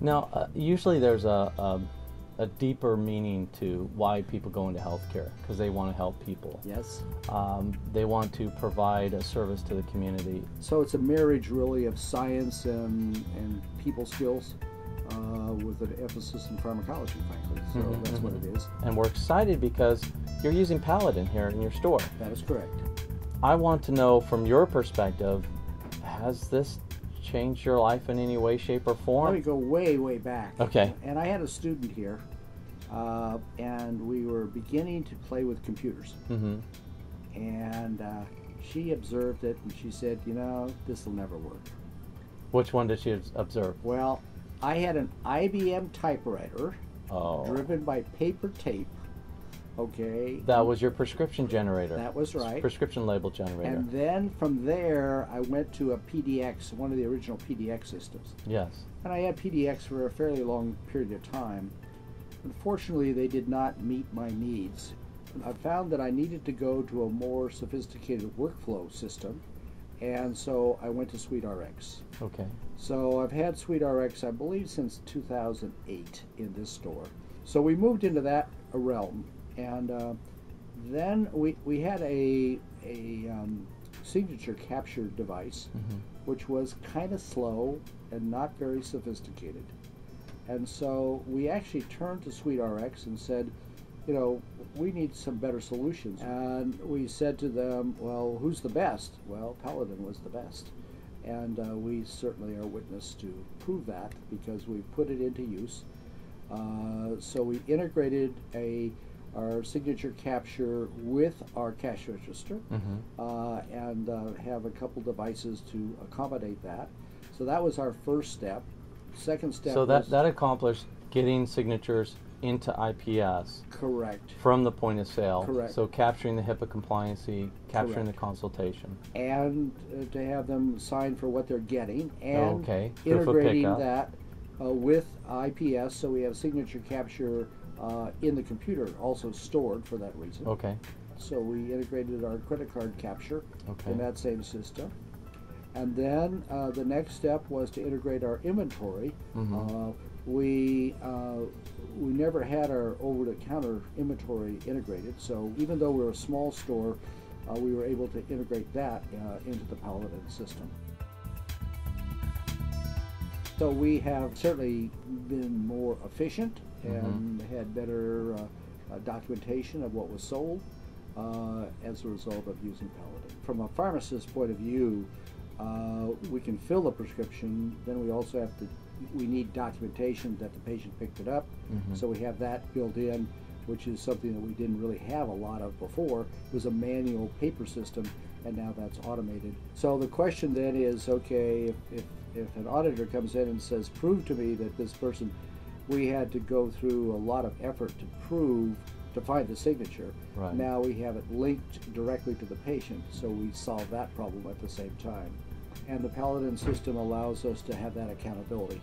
Now, usually there's a deeper meaning to why people go into healthcare, because they want to help people. Yes. They want to provide a service to the community. So it's a marriage really of science and people skills with an emphasis in pharmacology, frankly. So that's what it is. And we're excited because you're using Paladin here in your store. That is correct. I want to know from your perspective, has this changed your life in any way, shape, or form? Let me go way, way back. Okay. And I had a student here, and we were beginning to play with computers. And she observed it, and she said, you know, this will never work. Which one did she observe? Well, I had an IBM typewriter driven by paper tape. Okay. That was your prescription generator. That was right. Prescription label generator. And then from there, I went to a PDX, one of the original PDX systems. Yes. And I had PDX for a fairly long period of time. Unfortunately, they did not meet my needs. I found that I needed to go to a more sophisticated workflow system, and so I went to SweetRx. Okay. So I've had SweetRx, I believe, since 2008 in this store. So we moved into that realm. And then we had a signature capture device, which was kind of slow and not very sophisticated. And so we actually turned to SweetRx and said, you know, we need some better solutions. And we said to them, well, who's the best? Well, Paladin was the best. And we certainly are witness to prove that because we put it into use. So we integrated our signature capture with our cash register and have a couple devices to accommodate that. So that was our first step. Second step that accomplished getting signatures into IPS. Correct. From the point of sale. Correct. So capturing the HIPAA compliancy, capturing Correct. the consultation. And to have them sign for what they're getting and Proof of integrating pickup. that with IPS, so we have signature capture in the computer, also stored for that reason. Okay. So we integrated our credit card capture Okay. in that same system. And then the next step was to integrate our inventory. We never had our over-the-counter inventory integrated, so even though we're a small store, we were able to integrate that into the Paladin system. So we have certainly been more efficient and had better documentation of what was sold as a result of using Paladin. From a pharmacist's point of view, we can fill the prescription, then we also have to, we need documentation that the patient picked it up, so we have that built in, which is something that we didn't really have a lot of before. It was a manual paper system, and now that's automated. So the question then is, okay, if an auditor comes in and says, prove to me that this person, we had to go through a lot of effort to prove, to find the signature. Right. Now we have it linked directly to the patient, so we solve that problem at the same time. And the Paladin system allows us to have that accountability.